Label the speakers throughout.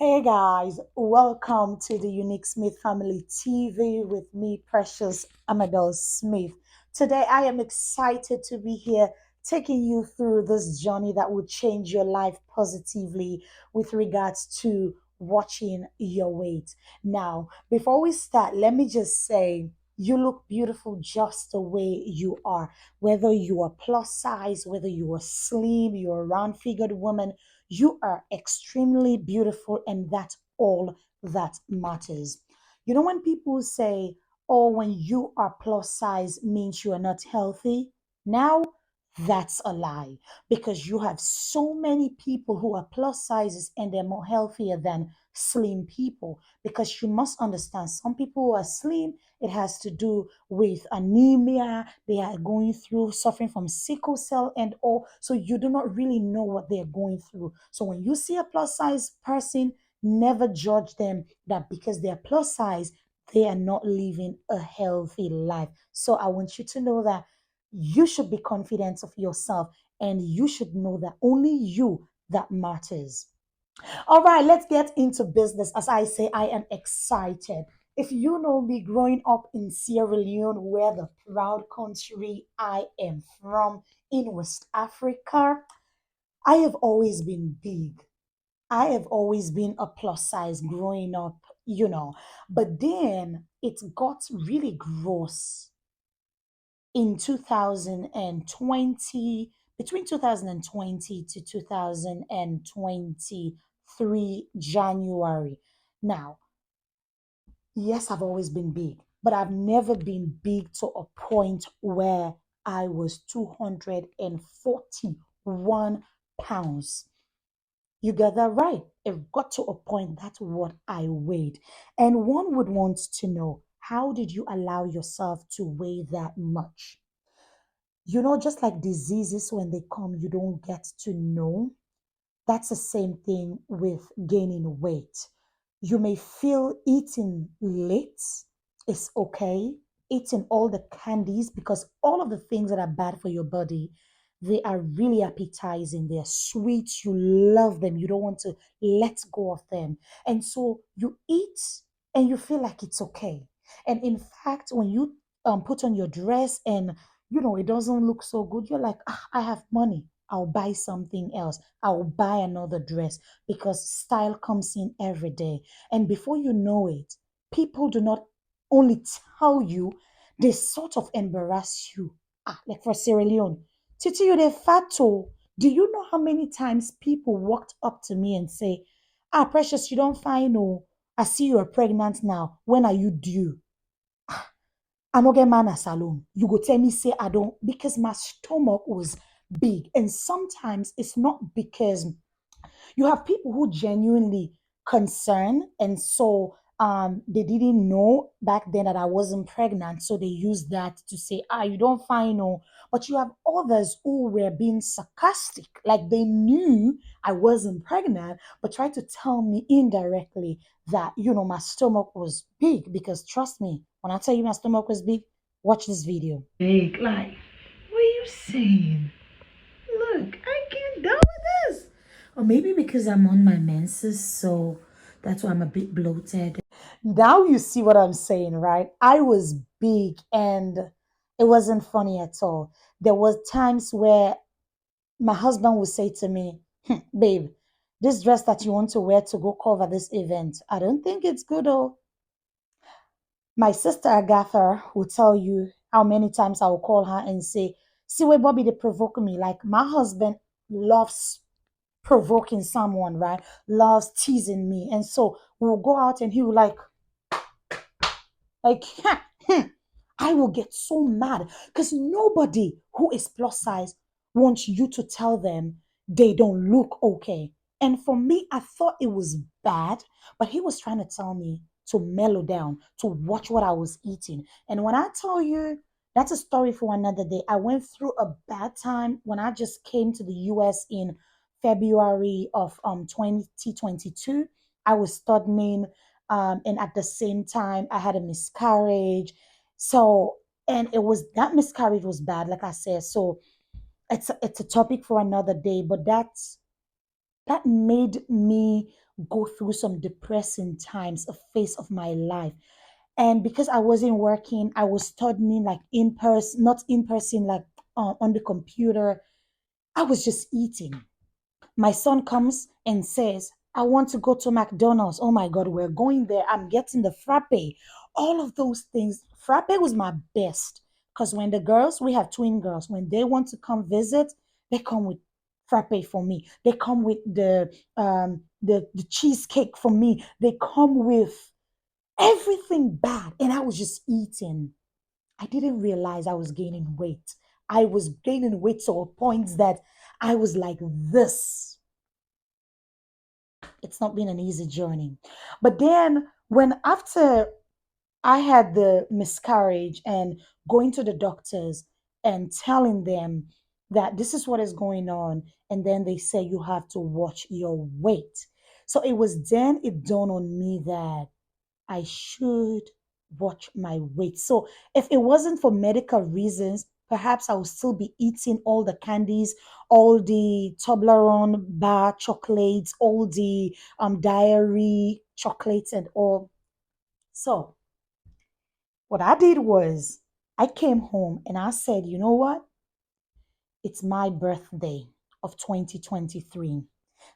Speaker 1: Hey guys, welcome to the Unique Smith Family TV with me, Precious Amador Smith. Today, I am excited to be here taking you through this journey that will change your life positively with regards to watching your weight. Now, before we start, let me just say you look beautiful just the way you are. Whether you are plus size, whether you are slim, you're a round figured woman, you are extremely beautiful, and that's all that matters. You know, when people say, oh, when you are plus size means you are not healthy, now that's a lie because you have so many people who are plus sizes and they're more healthier than slim people. Because you must understand, some people who are slim, it has to do with anemia, they are going through suffering from sickle cell and all, so you do not really know what they're going through. So when you see a plus size person, never judge them that because they're plus size they are not living a healthy life. So I want you to know that you should be confident of yourself, and you should know that only you that matters. All right, let's get into business. As I say, I am excited. If you know me growing up in Sierra Leone, where the proud country I am from in West Africa, I have always been big. I have always been a plus size growing up. But then it got really gross in 2020, between 2020 to 2023 January. Now, yes, I've always been big, but I've never been big to a point where I was 241 pounds. You got that right. It got to a point that's what I weighed. And one would want to know, how did you allow yourself to weigh that much? You know, just like diseases, when they come, you don't get to know. That's the same thing with gaining weight. You may feel eating late is okay, eating all the candies, because all of the things that are bad for your body, they are really appetizing. They're sweet. You love them. You don't want to let go of them. And so you eat and you feel like it's okay. And in fact, when you put on your dress and it doesn't look so good, you're like, I have money. I'll buy something else. I'll buy another dress because style comes in every day. And before you know it, people do not only tell you, they sort of embarrass you. Like for Sierra Leone, Titi, you de fato. Do you know how many times people walked up to me and say, Precious, you don't find no. I see you are pregnant now. When are you due? I no get man a salon. You go tell me say I don't because my stomach was big. And sometimes it's not because you have people who genuinely concerned, and so they didn't know back then that I wasn't pregnant, so they used that to say, you don't find no. But you have others who were being sarcastic, like they knew I wasn't pregnant, but tried to tell me indirectly that my stomach was big. Because trust me, when I tell you my stomach was big, watch this video. Big, like, what are you saying? Look, I can't do this. Or maybe because I'm on my menses, so that's why I'm a bit bloated. Now you see what I'm saying, right? I was big and it wasn't funny at all. There was times where my husband would say to me, babe, this dress that you want to wear to go cover this event, I don't think it's good. Oh, my sister Agatha will tell you how many times I will call her and say, see where Bobby they provoke me. Like my husband loves provoking someone, right? Loves teasing me. And so we'll go out and he will like, I will get so mad because nobody who is plus size wants you to tell them they don't look okay. And for me, I thought it was bad, but he was trying to tell me to mellow down, to watch what I was eating. And when I tell you, that's a story for another day. I went through a bad time when I just came to the US in February of 2022. I was studying, and at the same time I had a miscarriage. So, and it was that miscarriage was bad, like I said. So it's a topic for another day, but that made me go through some depressing times, a phase of my life. And because I wasn't working, I was studying like in person, not in person, like on the computer. I was just eating. My son comes and says, I want to go to McDonald's. Oh my God, we're going there. I'm getting the frappe. All of those things. Frappe was my best. Because when the girls, we have twin girls, when they want to come visit, they come with frappe for me. They come with the cheesecake for me. They come with everything bad. And I was just eating. I didn't realize I was gaining weight. I was gaining weight to a point that I was like this. It's not been an easy journey. But then, when after I had the miscarriage and going to the doctors and telling them that this is what is going on, and then they say you have to watch your weight. So it was then it dawned on me that I should watch my weight. So if it wasn't for medical reasons, perhaps I would still be eating all the candies, all the Toblerone bar chocolates, all the dairy chocolates and all. So what I did was I came home and I said, you know what? It's my birthday of 2023.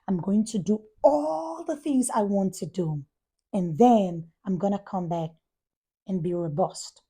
Speaker 1: I'm going to do all the things I want to do. And then I'm going to come back and be robust.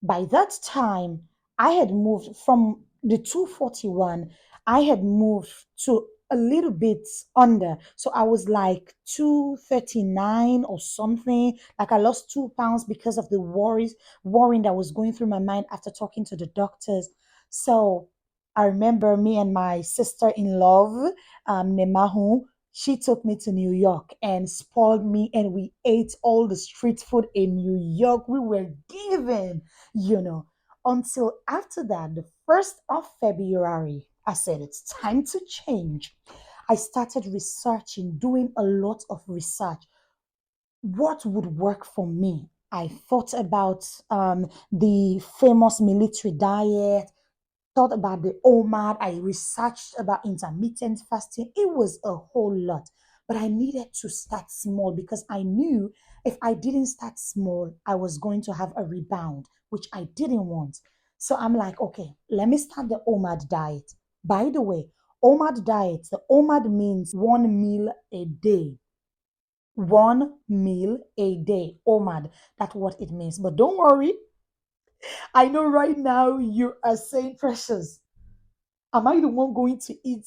Speaker 1: By that time, I had moved from the 241, I had moved to a little bit under. So I was like 239 or something. Like I lost 2 pounds because of the worrying that was going through my mind after talking to the doctors. So I remember me and my sister in love, Nemahu, she took me to New York and spoiled me, and we ate all the street food in New York. We were given, you know, until after that, the 1st of February, I said, it's time to change. I started researching, doing a lot of research. What would work for me? I thought about the famous military diet, thought about the OMAD. I researched about intermittent fasting. It was a whole lot. But I needed to start small because I knew if I didn't start small, I was going to have a rebound, which I didn't want. So I'm like, okay, let me start the OMAD diet. By the way, OMAD diet, the OMAD means 1 meal a day. 1 meal a day. OMAD, that's what it means. But don't worry, I know right now you are saying, Precious, am I the one going to eat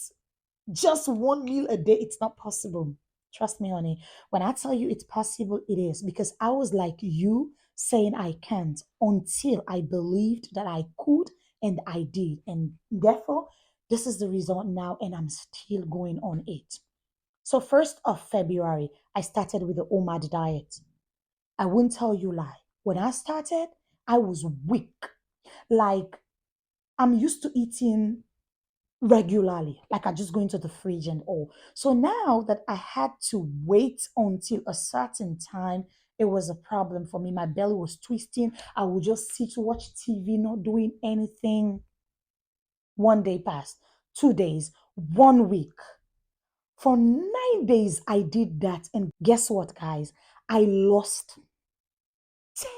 Speaker 1: just 1 meal a day? It's not possible. Trust me, honey. When I tell you it's possible, it is because I was like you saying I can't until I believed that I could and I did. And therefore, this is the result now, and I'm still going on it. So, 1st of February, I started with the OMAD diet. I won't tell you lie. When I started, I was weak. Like, I'm used to eating regularly, like I just go into the fridge and all. So now that I had to wait until a certain time, it was a problem for me. My belly was twisting. I would just sit to watch TV, not doing anything. 1 day passed, 2 days, 1 week. For 9 days, I did that. And guess what, guys? I lost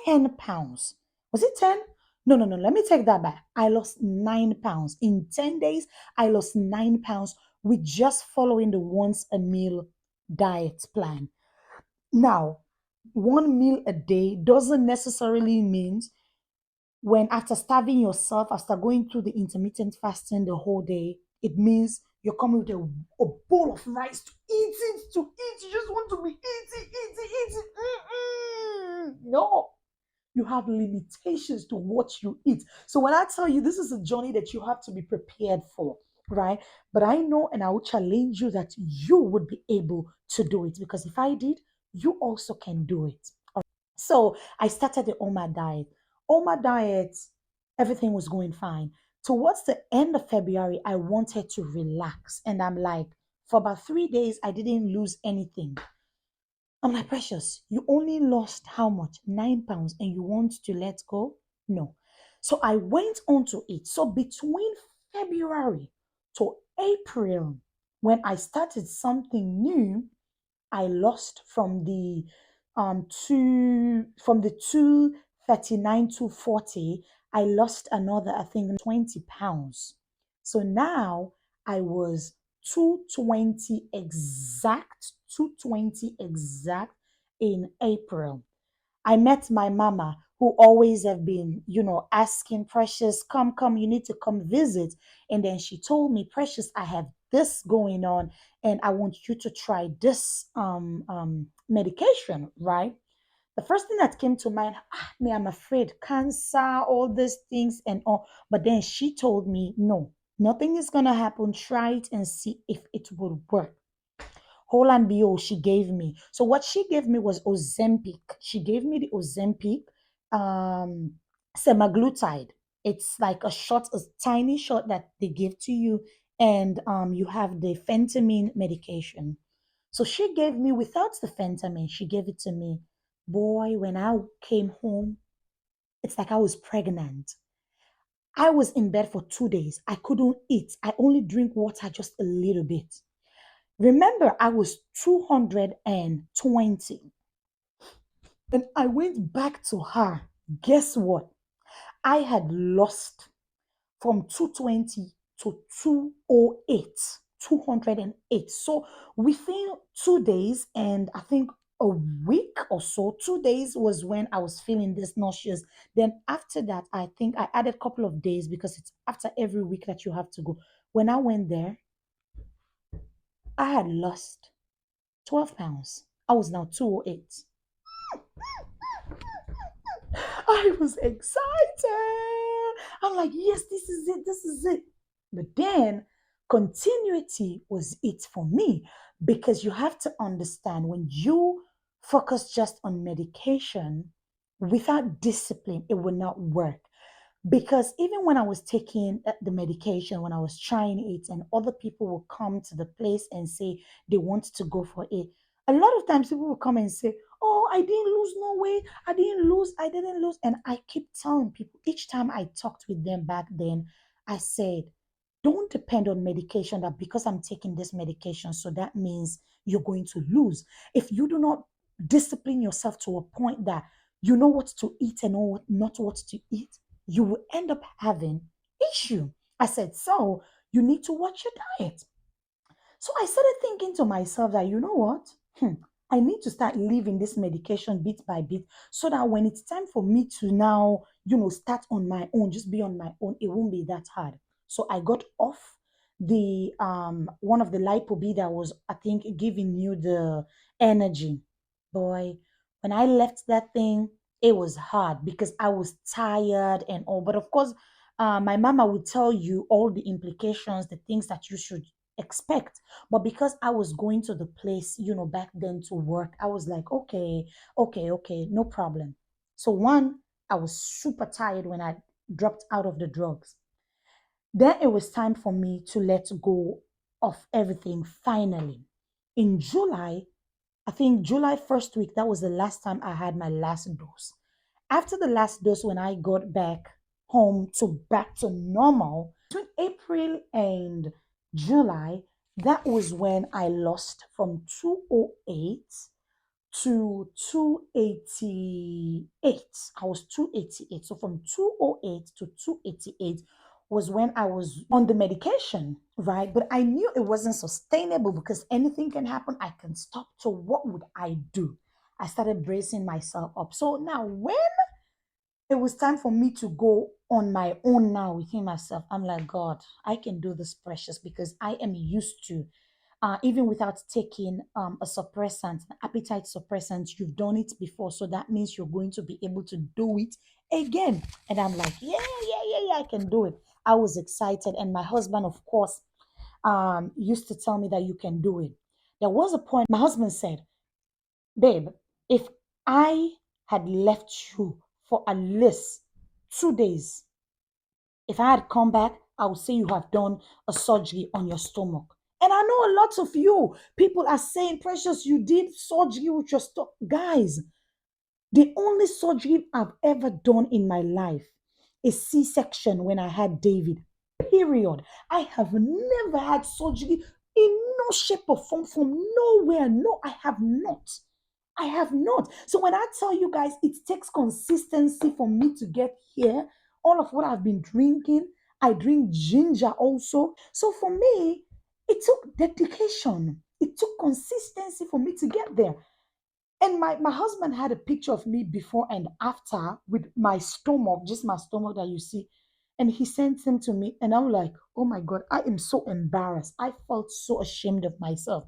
Speaker 1: 10 pounds. Was it 10? No, no, no. Let me take that back. I lost 9 pounds. In 10 days, I lost 9 pounds with just following the once a meal diet plan. Now, 1 meal a day doesn't necessarily mean when after starving yourself, after going through the intermittent fasting the whole day, it means you're coming with a bowl of rice to eat it, to eat. You just want to be eating, eating, eating. No, you have limitations to what you eat. So when I tell you this is a journey that you have to be prepared for, right? But I know and I will challenge you that you would be able to do it because if I did, you also can do it. So I started the OMA diet. OMA diet, everything was going fine. Towards the end of February, I wanted to relax. And I'm like, for about 3 days, I didn't lose anything. I'm like, Precious, you only lost how much? 9 pounds, and you want to let go? No. So I went on to it. So between February to April, when I started something new, I lost from the two from the 239 to 40, I lost another, I think, 20 pounds. So now I was 220 exact, 220 exact in April. I met my mama who always have been, asking Precious, come, come, you need to come visit. And then she told me, Precious, I have this going on and I want you to try this medication, right? The first thing that came to mind, me, I'm afraid cancer, all these things and all. But then she told me, no, nothing is going to happen. Try it and see if it will work. Whole and behold, she gave me. So what she gave me was Ozempic. She gave me the Ozempic um, semaglutide. It's like a shot, a tiny shot that they give to you, and you have the phentermine medication. So she gave me without the phentermine. She gave it to me. Boy, when I came home, it's like I was pregnant. I was in bed for 2 days. I couldn't eat. I only drink water just a little bit. Remember, I was 220. Then I went back to her. Guess what? I had lost from 220 to 208, 208. So within 2 days, and I think a week or so, 2 days was when I was feeling this nauseous. Then after that, I think I added a couple of days because it's after every week that you have to go. When I went there, I had lost 12 pounds. I was now 208. I was excited. I'm like, yes, this is it. This is it. But then continuity was it for me because you have to understand when you focus just on medication without discipline, it will not work. Because even when I was taking the medication, when I was trying it, and other people will come to the place and say they want to go for it, a lot of times people will come and say, oh, I didn't lose no weight, I didn't lose. And I keep telling people each time I talked with them back then, I said, don't depend on medication that because I'm taking this medication, so that means you're going to lose. If you do not discipline yourself to a point that you know what to eat and know not what to eat, you will end up having issue. I said, so you need to watch your diet. So I started thinking to myself that, you know what? I need to start leaving this medication bit by bit so that when it's time for me to now, start on my own, just be on my own, it won't be that hard. So I got off the one of the lipo B that was, I think, giving you the energy. Boy, when I left that thing, it was hard because I was tired and all. But of course, my mama would tell you all the implications, the things that you should expect. But because I was going to the place, back then to work, I was like, okay, okay, okay, no problem. So, one, I was super tired when I dropped out of the drugs. Then it was time for me to let go of everything finally. In July, I think July first week, that was the last time I had my last dose. After the last dose, when I got back home to back to normal, between April and July, that was when I lost from 208 to 288. I was 288. So from 208 to 288 was when I was on the medication, right? But I knew it wasn't sustainable because anything can happen. I can stop. So what would I do? I started bracing myself up. So now when it was time for me to go on my own now within myself, I'm like, God, I can do this, Precious, because I am used to even without taking a suppressant, an appetite suppressant, you've done it before. So that means you're going to be able to do it again. And I'm like, yeah, yeah, yeah, yeah, I can do it. I was excited. And my husband, of course, used to tell me that you can do it. There was a point my husband said, babe, if I had left you for at least 2 days, if I had come back, I would say you have done a surgery on your stomach. And I know a lot of you people are saying, Precious, you did surgery with your stomach. Guys, the only surgery I've ever done in my life is C-section when I had David. Period. I have never had surgery in shape, or form from nowhere. No, I have not. I have not. So when I tell you guys, it takes consistency for me to get here. All of what I've been drinking, I drink ginger also. So for me, it took dedication. It took consistency for me to get there. And my husband had a picture of me before and after with my stomach, just my stomach that you see. And he sent him to me. And I'm like, oh my God, I am so embarrassed. I felt so ashamed of myself.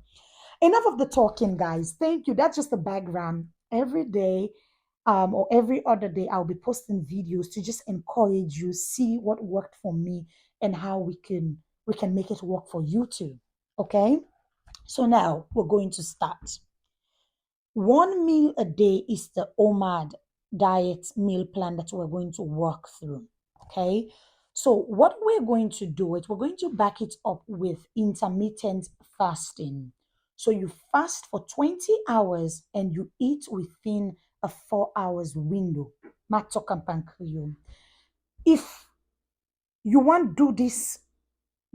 Speaker 1: Enough of the talking, guys. Thank you. That's just the background. Every day, or every other day, I'll be posting videos to just encourage you, see what worked for me and how we can make it work for you too. Okay? So now we're going to start. One meal a day is the OMAD diet meal plan that we're going to work through. Okay. So, what we're going to do it, we're going to back it up with intermittent fasting. So, you fast for 20 hours and you eat within a 4 hours window. Matokampan. If you want to do this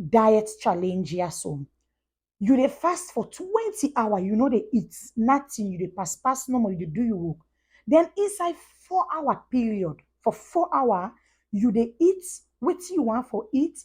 Speaker 1: diet challenge, yeah, so you dey fast for 20 hours, you know dey eat nothing, you dey pass normal, you dey do your work. Then inside 4 hour period, for 4 hour, you dey eat wetin you want for eat,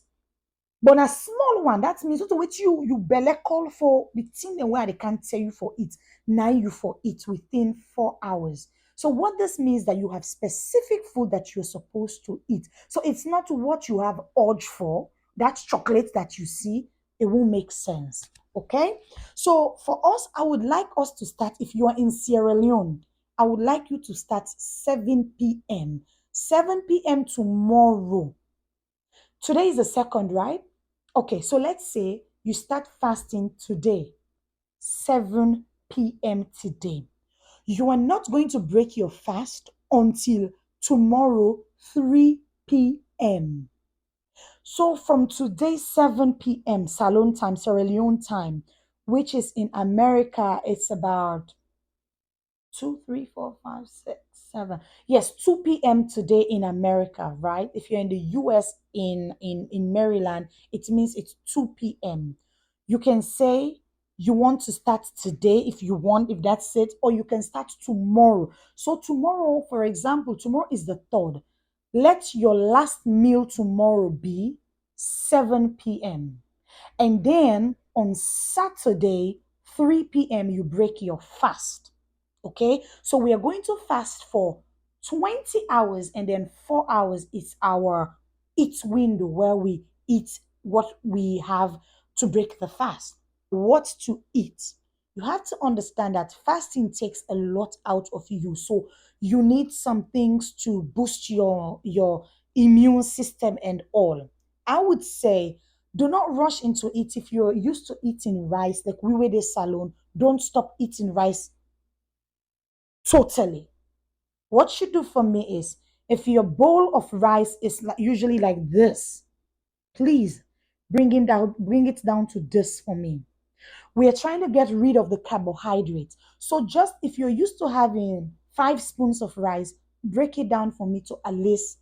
Speaker 1: but na small one. That means what wetin you belle call for the thing dem wey I dey can't tell you for it. Now you for it within 4 hours. So what this means that you have specific food that you're supposed to eat. So it's not what you have urge for. That chocolate that you see, it won't make sense. Okay. So for us, I would like us to start. If you are in Sierra Leone, I would like you to start 7 p.m. 7 p.m. tomorrow. Today is the second, right? Okay, so let's say you start fasting today, 7 p.m. today. You are not going to break your fast until tomorrow, 3 p.m. So from today, 7 p.m. Salon time, Sierra Leone time, which is in America, it's about 2, 3, 4, 5, 6, 7. Yes, 2 p.m. today in America, right? If you're in the US in Maryland, it means it's 2 p.m. You can say you want to start today if you want, if that's it, or you can start tomorrow. So tomorrow, for example, tomorrow is the third. Let your last meal tomorrow be 7 p.m. And then on Saturday, 3 p.m., you break your fast. Okay, so we are going to fast for 20 hours, and then 4 hours is our eat window where we eat what we have to break the fast. What to eat. You have to understand that fasting takes a lot out of you. So you need some things to boost your immune system and all. I would say do not rush into it. If you're used to eating rice, like we were this salon, don't stop eating rice totally. What you do for me is if your bowl of rice is usually like this, please bring it down to this for me. We are trying to get rid of the carbohydrates. So just if you're used to having 5 spoons of rice, break it down for me to at least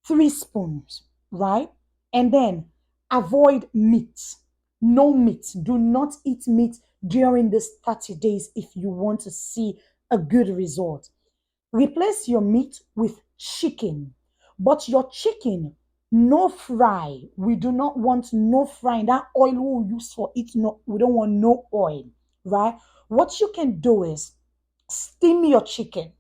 Speaker 1: 3 spoons, right? And then avoid meat. No meat. Do not eat meat during this 30 days if you want to see a good result. Replace your meat with chicken, but your chicken, no fry. We do not want no frying. That oil we use for it, no, we don't want no oil, right? What you can do is steam your chicken,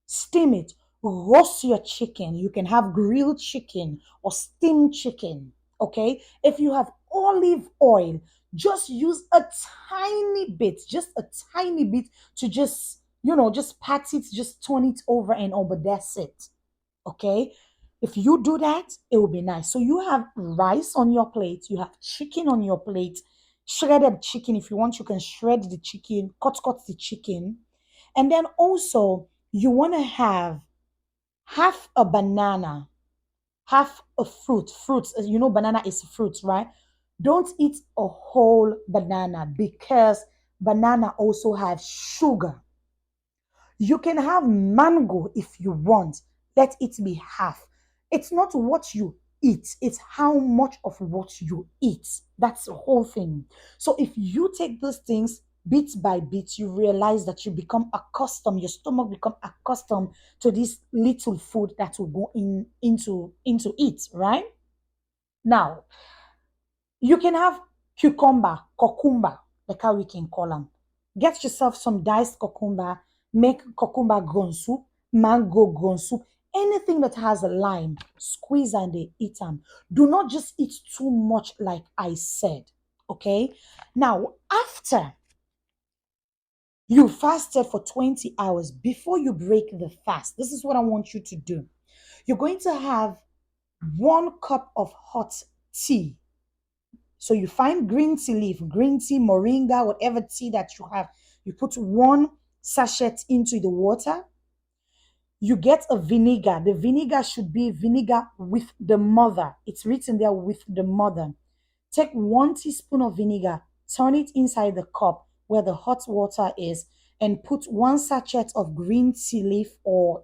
Speaker 1: steam it, roast your chicken. You can have grilled chicken or steamed chicken. Okay, if you have olive oil, just use a tiny bit, just a tiny bit to just just pat it, just turn it over and over. That's it. Okay, if you do that, it will be nice. So you have rice on your plate, you have chicken on your plate, shredded chicken. If you want, you can shred the chicken, cut the chicken, and then also you want to have half a banana, half a fruit. Fruits, banana is fruit, right? Don't eat a whole banana because banana also has sugar. You can have mango if you want. Let it be half. It's not what you eat, it's how much of what you eat. That's the whole thing. So if you take those things bit by bit, you realize that you become accustomed, your stomach become accustomed to this little food that will go into it, right? Now, you can have cucumber, like how we can call them. Get yourself some diced cucumber, make cucumber gone soup, mango gone soup, anything that has a lime, squeeze and they eat them. Do not just eat too much, like I said. Okay. Now, after you fasted for 20 hours before you break the fast, this is what I want you to do. You're going to have 1 cup of hot tea. So you find green tea leaf, green tea, moringa, whatever tea that you have. You put 1 sachet into the water. You get a vinegar. The vinegar should be vinegar with the mother. It's written there with the mother. Take 1 teaspoon of vinegar, turn it inside the cup where the hot water is, and put 1 sachet of green tea leaf or,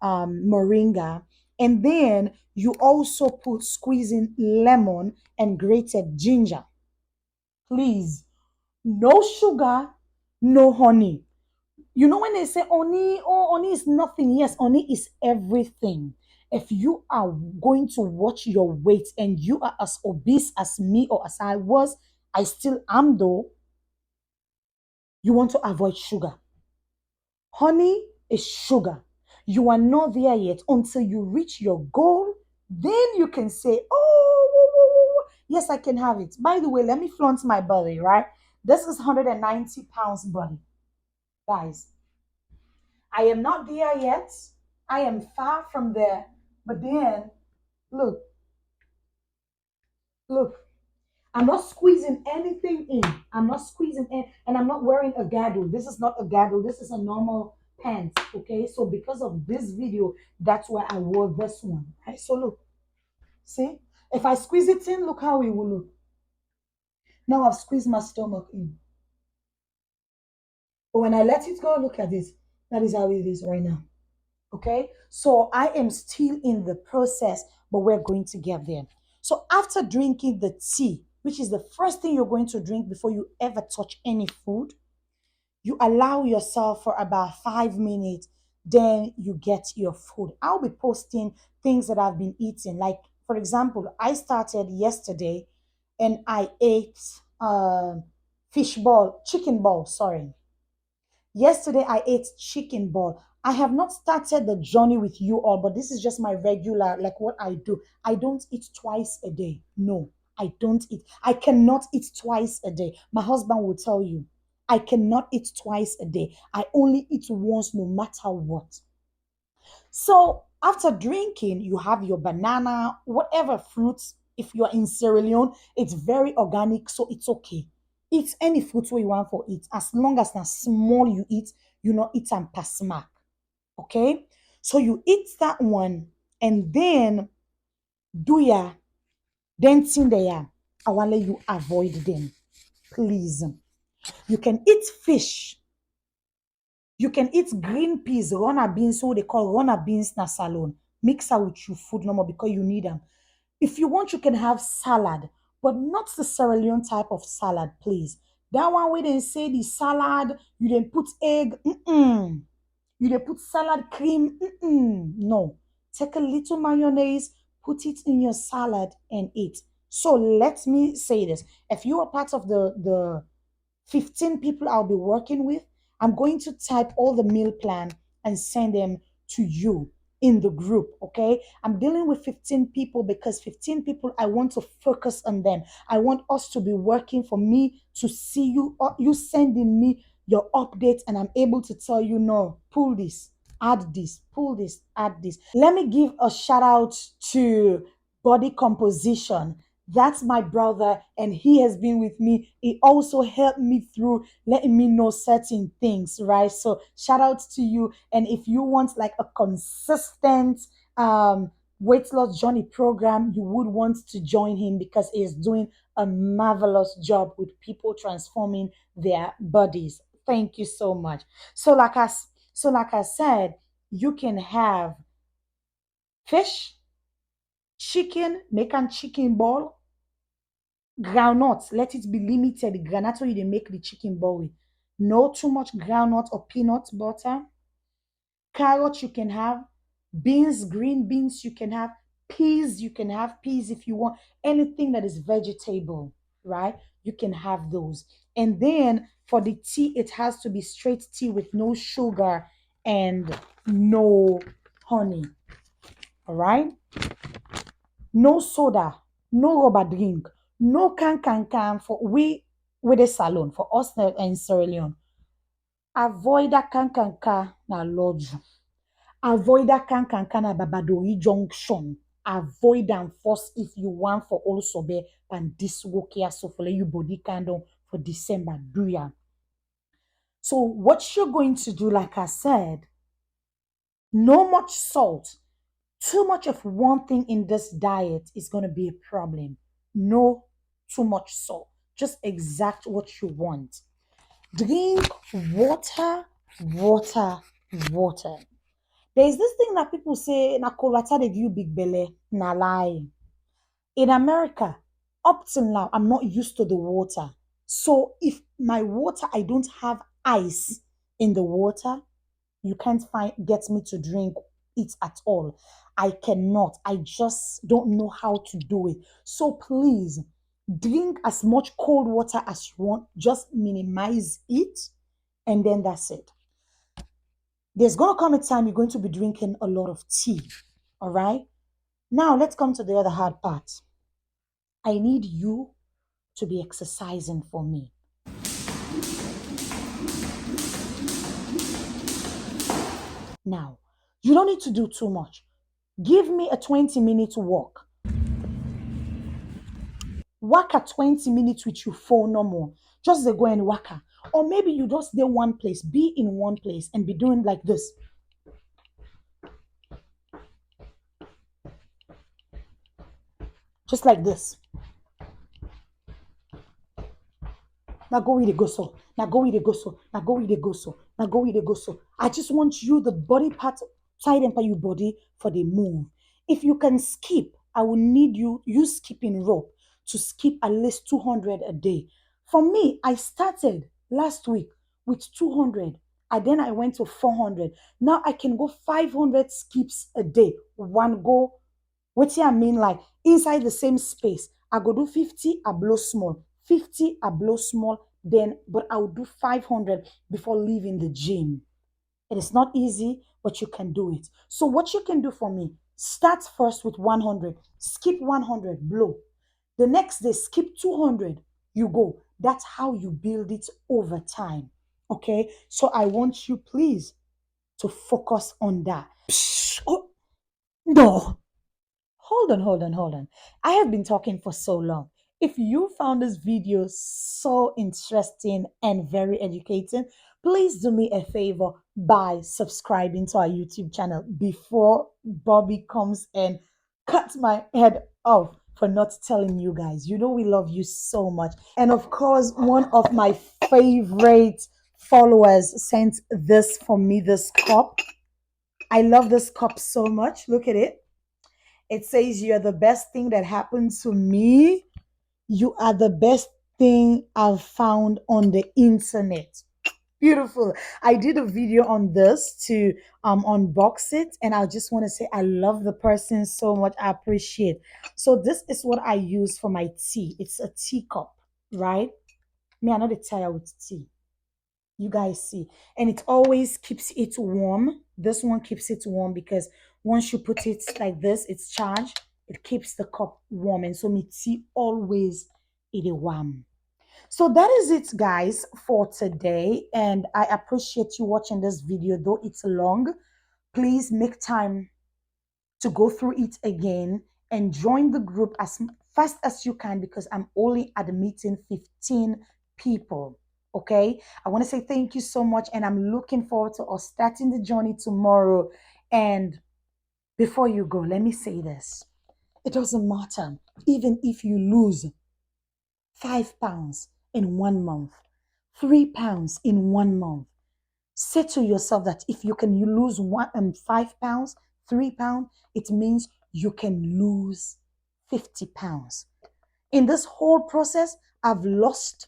Speaker 1: moringa. And then you also put squeezing lemon and grated ginger. Please, no sugar, no honey. You know when they say honey, oh, honey is nothing. Yes, honey is everything. If you are going to watch your weight and you are as obese as me or as I was, I still am though, you want to avoid sugar. Honey is sugar. You are not there yet until you reach your goal. Then you can say, oh, whoa, whoa, whoa, whoa. Yes, I can have it. By the way, let me flaunt my belly, right? This is 190 pounds body. Guys, I am not there yet. I am far from there. But then, look, look, I'm not squeezing anything in. I'm not squeezing in, and I'm not wearing a girdle. This is not a girdle. This is a normal pants. Okay, so because of this video, that's why I wore this one. Right? So look, see, if I squeeze it in, look how it will look. Now I've squeezed my stomach in. But when I let it go, look at this. That is how it is right now. Okay, so I am still in the process, but we're going to get there. So after drinking the tea, which is the first thing you're going to drink before you ever touch any food, you allow yourself for about 5 minutes, then you get your food. I'll be posting things that I've been eating. Like, for example, I started yesterday and I ate chicken ball, sorry. Yesterday, I ate chicken ball. I have not started the journey with you all, but this is just my regular, like what I do. I don't eat twice a day. No, I don't eat. I cannot eat twice a day. My husband will tell you, I cannot eat twice a day. I only eat once, no matter what. So after drinking, you have your banana, whatever fruits. If you are in Sierra Leone, it's very organic, so it's okay. Eat any fruit where you want for it. As long as na small you eat, you not eat and pass smack. Okay? So you eat that one and then do ya then thing there. I want let you avoid them. Please. You can eat fish. You can eat green peas, runner beans, so they call runner beans na salon. Mix her with your food no more because you need them. If you want, you can have salad, but not the Sierra Leone type of salad, please. That one where they say the salad, you then put egg, you then put salad cream, no. Take a little mayonnaise, put it in your salad and eat. So let me say this: if you are part of the 15 people I'll be working with, I'm going to type all the meal plan and send them to you in the group. Okay, I'm dealing with 15 people because 15 people, I want to focus on them. I want us to be working for me to see you, you sending me your updates, and I'm able to tell you, no, pull this, add this, pull this, add this. Let me give a shout out to Body Composition. That's my brother, and he has been with me. He also helped me through letting me know certain things, right? So shout out to you. And if you want like a consistent weight loss journey program, you would want to join him because he is doing a marvelous job with people transforming their bodies. Thank you so much. So like I said, you can have fish, Chicken, make an chicken ball. Groundnut, let it be limited. Groundnut so you dey make the chicken ball with. No too much groundnut or peanut butter. Carrots you can have, beans, green beans you can have, peas you can have, peas if you want, anything that is vegetable, right? You can have those. And then for the tea, it has to be straight tea with no sugar and no honey. All right? No soda, no rubber drink, no can for we with a salon for us in Sierra Leone. Avoid that can na lodge. Avoid that can na Babadori Junction. Avoid them first if you want for also be and this work here so for you body candle for December. Do ya? So what you're going to do, like I said, no much salt. Too much of one thing in this diet is going to be a problem. No too much salt. Just exact what you want. Drink water, water, water. There's this thing that people say, na colata they give you big belly. Na lie. In America, up till now, I'm not used to the water. So if my water, I don't have ice in the water, you can't find get me to drink it at all. I cannot. I just don't know how to do it. So please drink as much cold water as you want. Just minimize it, and then that's it. There's gonna come a time you're going to be drinking a lot of tea. All right. Now let's come to the other hard part. I need you to be exercising for me. Now, you don't need to do too much. Give me a 20-minute walk. Walk at 20 minutes with your phone no more. Just go and walk. Or maybe you just stay one place, be in one place and be doing like this. Just like this. Now go with the go so. Now go with the go so. Now go with the go so. Now go with the go so. I just want you, the body part, side and part your body for the move. If you can skip, I will need you skipping rope to skip at least 200 a day. For me, I started last week with 200. And then I went to 400. Now I can go 500 skips a day. One go. What I mean, like inside the same space, I go do 50, I blow small. 50, I blow small, then, but I'll do 500 before leaving the gym. It is not easy, but you can do it. So, what you can do for me, start first with 100, skip 100, blow. The next day, skip 200, you go. That's how you build it over time. Okay, so I want you, please, to focus on that. Oh, no. Hold on. I have been talking for so long. If you found this video so interesting and very educating, please do me a favor by subscribing to our YouTube channel before Bobby comes and cuts my head off for not telling you guys. You know we love you so much. And of course, one of my favorite followers sent this for me, this cup. I love this cup so much. Look at it. It says, "You're the best thing that happened to me. You are the best thing I've found on the internet." Beautiful. I did a video on this to unbox it, and I just want to say I love the person so much. I appreciate. So this is what I use for my tea. It's a teacup, right? Me, I'm not a tire with tea. You guys see, and it always keeps it warm. This one keeps it warm because once you put it like this, it's charged. It keeps the cup warm, and so me tea always it warm. So that is it, guys, for today, and I appreciate you watching this video, though it's long. Please make time to go through it again and join the group as fast as you can because I'm only admitting 15 people. Okay, I want to say thank you so much, and I'm looking forward to us starting the journey tomorrow. And before you go, let me say this: it doesn't matter, even if you lose 5 pounds in 1 month, 3 pounds in 1 month. Say to yourself that if you can you lose 5 pounds, 3 pounds, it means you can lose 50 pounds. In this whole process, I've lost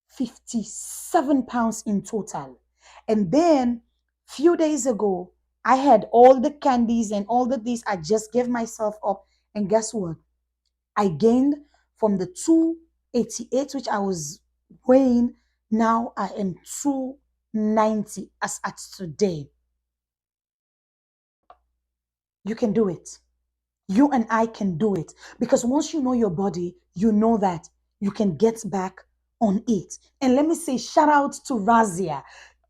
Speaker 1: 57 pounds in total. And then few days ago, I had all the candies and all the these. I just gave myself up. And guess what? I gained from the 288, which I was weighing. Now I am 290 as at today. You can do it. You and I can do it. Because once you know your body, you know that you can get back on it. And let me say, shout out to Razia.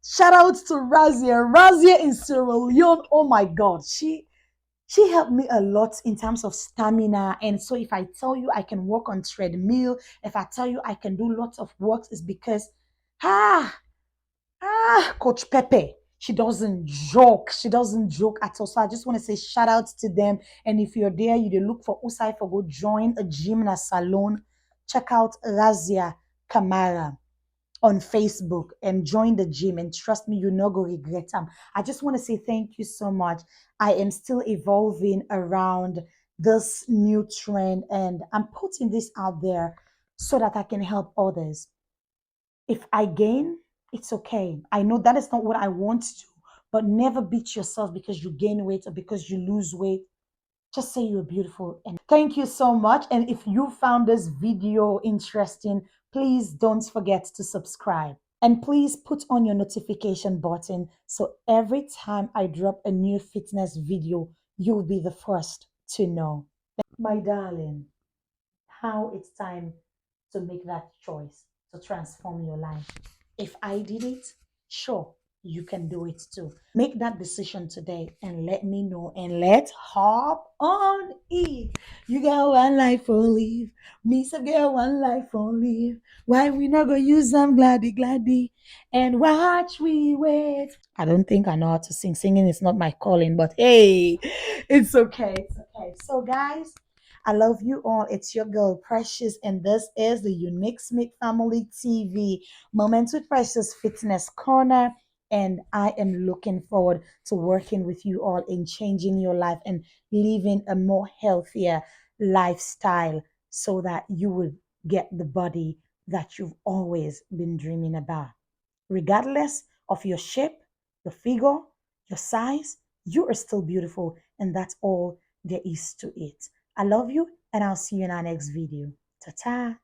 Speaker 1: Shout out to Razia. Razia in Sierra Leone. Oh my God. She helped me a lot in terms of stamina. And so if I tell you I can walk on treadmill, if I tell you I can do lots of works, it's because ah Coach Pepe. She doesn't joke. She doesn't joke at all. So I just want to say shout out to them. And if you're there, you dey look for Usai for go join a gym and a salon. Check out Razia Kamara on Facebook and join the gym. And trust me, you're not going to regret them. I just want to say thank you so much. I am still evolving around this new trend and I'm putting this out there so that I can help others. If I gain, it's okay. I know that is not what I want to, but never beat yourself because you gain weight or because you lose weight. Just say you're beautiful. And thank you so much. And if you found this video interesting, please don't forget to subscribe. And please put on your notification button so every time I drop a new fitness video, you'll be the first to know. My darling, how it's time to make that choice to transform your life. If I did it, sure, you can do it too. Make that decision today and let me know and let's hop on it. You got one life for live. Me say get one life for live. Why we not gonna use them gladdy gladdy and watch we wait. I don't think I know how to sing. Singing is not my calling, but hey, it's okay. It's okay. So guys, I love you all. It's your girl Precious, and this is the Unique Smith Family TV Moments with Precious Fitness Corner. And I am looking forward to working with you all in changing your life and living a more healthier lifestyle so that you will get the body that you've always been dreaming about. Regardless of your shape, your figure, your size, you are still beautiful, and that's all there is to it. I love you, and I'll see you in our next video. Ta ta.